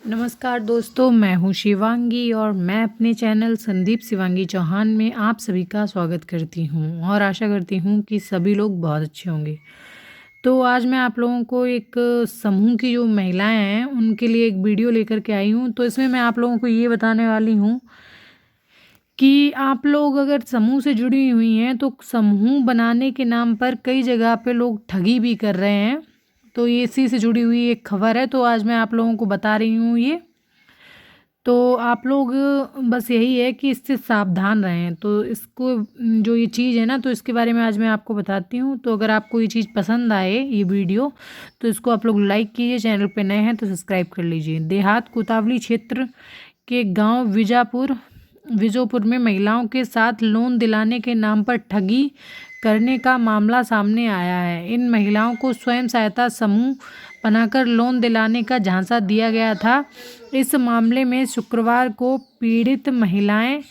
नमस्कार दोस्तों, मैं हूँ शिवांगी और मैं अपने चैनल संदीप शिवांगी चौहान में आप सभी का स्वागत करती हूँ और आशा करती हूँ कि सभी लोग बहुत अच्छे होंगे। तो आज मैं आप लोगों को एक समूह की जो महिलाएं हैं उनके लिए एक वीडियो लेकर के आई हूँ। तो इसमें मैं आप लोगों को ये बताने वाली हूँ कि आप लोग अगर समूह से जुड़ी हुई हैं तो समूह बनाने के नाम पर कई जगह पे लोग ठगी भी कर रहे हैं। तो ये इसी से जुड़ी हुई एक खबर है, तो आज मैं आप लोगों को बता रही हूँ ये। तो आप लोग बस यही है कि इससे सावधान रहें। तो इसको जो ये चीज़ है ना, तो इसके बारे में आज मैं आपको बताती हूँ। तो अगर आपको ये चीज़ पसंद आए ये वीडियो, तो इसको आप लोग लाइक कीजिए, चैनल पे नए हैं तो सब्सक्राइब कर लीजिए। देहात कोतवाली क्षेत्र के गांव विजोपुर में महिलाओं के साथ लोन दिलाने के नाम पर ठगी करने का मामला सामने आया है। इन महिलाओं को स्वयं सहायता समूह बनाकर लोन दिलाने का झांसा दिया गया था। इस मामले में शुक्रवार को पीड़ित महिलाएं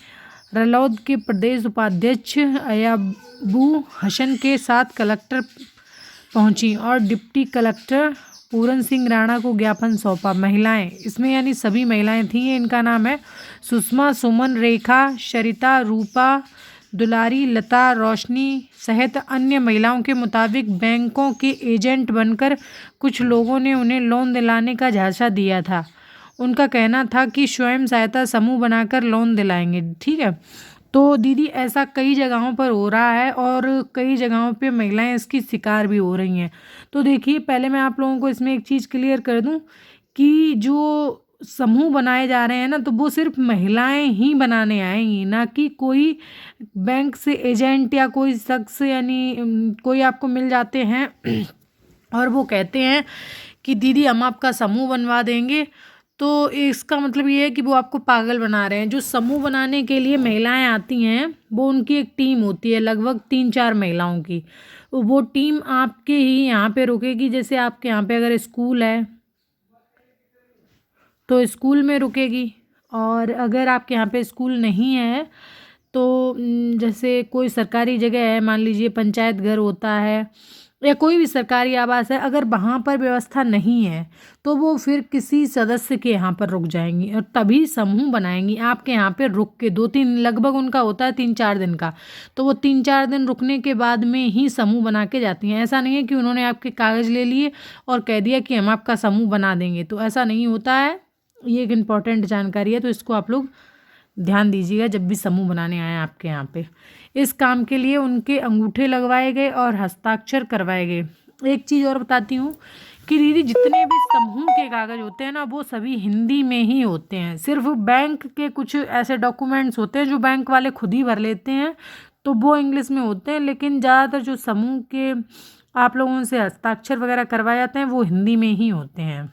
रलौद के प्रदेश उपाध्यक्ष अयाबू हसन के साथ कलेक्टर पहुंची और डिप्टी कलेक्टर पूरन सिंह राणा को ज्ञापन सौंपा। महिलाएं इसमें यानी सभी महिलाएं थीं। इनका नाम है सुषमा, सुमन, रेखा, शरिता, रूपा, दुलारी, लता, रोशनी सहित अन्य महिलाओं के मुताबिक बैंकों के एजेंट बनकर कुछ लोगों ने उन्हें लोन दिलाने का झांसा दिया था। उनका कहना था कि स्वयं सहायता समूह बनाकर लोन दिलाएंगे। ठीक है, तो दीदी ऐसा कई जगहों पर हो रहा है और कई जगहों पे महिलाएं इसकी शिकार भी हो रही हैं। तो देखिए, पहले मैं आप लोगों को इसमें एक चीज़ क्लियर कर दूं कि जो समूह बनाए जा रहे हैं ना, तो वो सिर्फ महिलाएं ही बनाने आएंगी, ना कि कोई बैंक से एजेंट या कोई शख्स यानी कोई आपको मिल जाते हैं और वो कहते हैं कि दीदी हम आपका समूह बनवा देंगे। तो इसका मतलब ये है कि वो आपको पागल बना रहे हैं। जो समूह बनाने के लिए महिलाएं आती हैं वो उनकी एक टीम होती है, लगभग 3-4 महिलाओं की। वो टीम आपके ही यहाँ पे रुकेगी। जैसे आपके यहाँ पे अगर स्कूल है तो स्कूल में रुकेगी, और अगर आपके यहाँ पे स्कूल नहीं है तो जैसे कोई सरकारी जगह है, मान लीजिए पंचायत घर होता है या कोई भी सरकारी आवास है, अगर वहाँ पर व्यवस्था नहीं है तो वो फिर किसी सदस्य के यहाँ पर रुक जाएंगी और तभी समूह बनाएंगी। आपके यहाँ पे रुक के 2-3 लगभग उनका होता है 3-4 दिन का, तो वो 3-4 दिन रुकने के बाद में ही समूह बना के जाती हैं। ऐसा नहीं है कि उन्होंने आपके कागज़ ले लिए और कह दिया कि हम आपका समूह बना देंगे, तो ऐसा नहीं होता है। ये एक इम्पॉर्टेंट जानकारी है, तो इसको आप लोग ध्यान दीजिएगा जब भी समूह बनाने आए आपके यहाँ पे। इस काम के लिए उनके अंगूठे लगवाए गए और हस्ताक्षर करवाए गए। एक चीज़ और बताती हूँ कि दीदी जितने भी समूह के कागज़ होते हैं ना, वो सभी हिंदी में ही होते हैं। सिर्फ बैंक के कुछ ऐसे डॉक्यूमेंट्स होते हैं जो बैंक वाले खुद ही भर लेते हैं, तो वो इंग्लिश में होते हैं। लेकिन ज़्यादातर जो समूह के आप लोगों से हस्ताक्षर वगैरह करवाए जाते हैं वो हिंदी में ही होते हैं।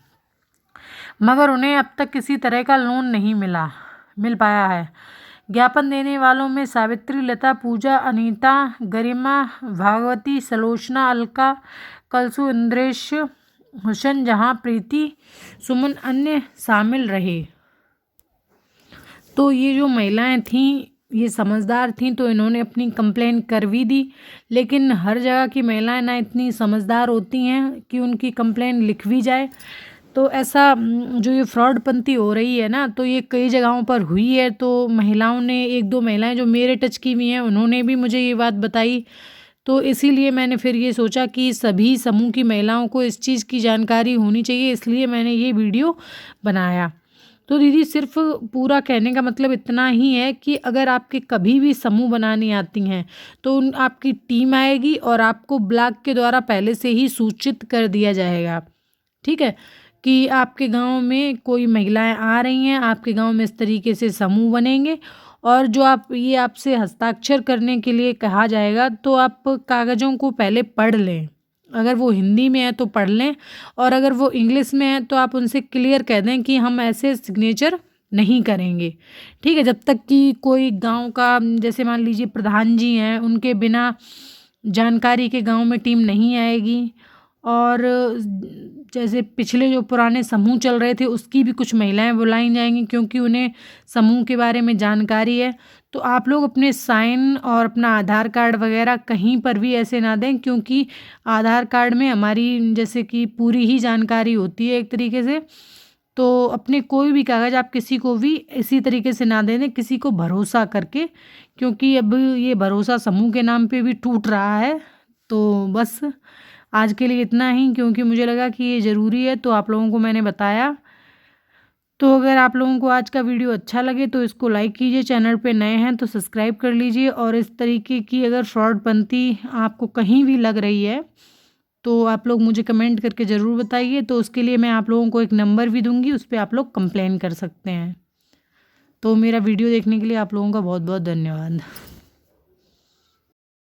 मगर उन्हें अब तक किसी तरह का लोन नहीं मिल पाया है। ज्ञापन देने वालों में सावित्री, लता, पूजा, अनीता, गरिमा, भागवती, सलोचना, अलका, कलसु, इंद्रेश, हुसन, जहां, प्रीति, सुमन अन्य शामिल रहे। तो ये जो महिलाएं थीं ये समझदार थीं, तो इन्होंने अपनी कंप्लेन कर भी दी। लेकिन हर जगह की महिलाएं ना इतनी समझदार होती हैं कि उनकी कंप्लेन लिख भी जाए। तो ऐसा जो ये फ्रॉडपंती हो रही है ना, तो ये कई जगहों पर हुई है। तो महिलाओं ने, 1-2 महिलाएं जो मेरे टच की हुई हैं, उन्होंने भी मुझे ये बात बताई। तो इसीलिए मैंने फिर ये सोचा कि सभी समूह की महिलाओं को इस चीज़ की जानकारी होनी चाहिए, इसलिए मैंने ये वीडियो बनाया। तो दीदी सिर्फ पूरा कहने का मतलब इतना ही है कि अगर आपके कभी भी समूह बनानी आती हैं तो आपकी टीम आएगी और आपको ब्लॉक के द्वारा पहले से ही सूचित कर दिया जाएगा। ठीक है, कि आपके गांव में कोई महिलाएं आ रही हैं, आपके गांव में इस तरीके से समूह बनेंगे, और जो आपसे हस्ताक्षर करने के लिए कहा जाएगा तो आप कागज़ों को पहले पढ़ लें। अगर वो हिंदी में है तो पढ़ लें, और अगर वो इंग्लिश में है तो आप उनसे क्लियर कह दें कि हम ऐसे सिग्नेचर नहीं करेंगे। ठीक है, जब तक कि कोई गांव का, जैसे मान लीजिए प्रधान जी हैं, उनके बिना जानकारी के गांव में टीम नहीं आएगी। और जैसे पिछले जो पुराने समूह चल रहे थे उसकी भी कुछ महिलाएं बुलाई जाएंगी, क्योंकि उन्हें समूह के बारे में जानकारी है। तो आप लोग अपने साइन और अपना आधार कार्ड वगैरह कहीं पर भी ऐसे ना दें, क्योंकि आधार कार्ड में हमारी जैसे कि पूरी ही जानकारी होती है एक तरीके से। तो अपने कोई भी कागज़ आप किसी को भी इसी तरीके से ना दे दें किसी को भरोसा करके, क्योंकि अब ये भरोसा समूह के नाम पे भी टूट रहा है। तो बस आज के लिए इतना ही, क्योंकि मुझे लगा कि ये ज़रूरी है तो आप लोगों को मैंने बताया। तो अगर आप लोगों को आज का वीडियो अच्छा लगे तो इसको लाइक कीजिए, चैनल पे नए हैं तो सब्सक्राइब कर लीजिए, और इस तरीके की अगर शॉर्ट बनती आपको कहीं भी लग रही है तो आप लोग मुझे कमेंट करके ज़रूर बताइए। तो उसके लिए मैं आप लोगों को एक नंबर भी दूंगी, उस पर आप लोग कंप्लेन कर सकते हैं। तो मेरा वीडियो देखने के लिए आप लोगों का बहुत बहुत धन्यवाद।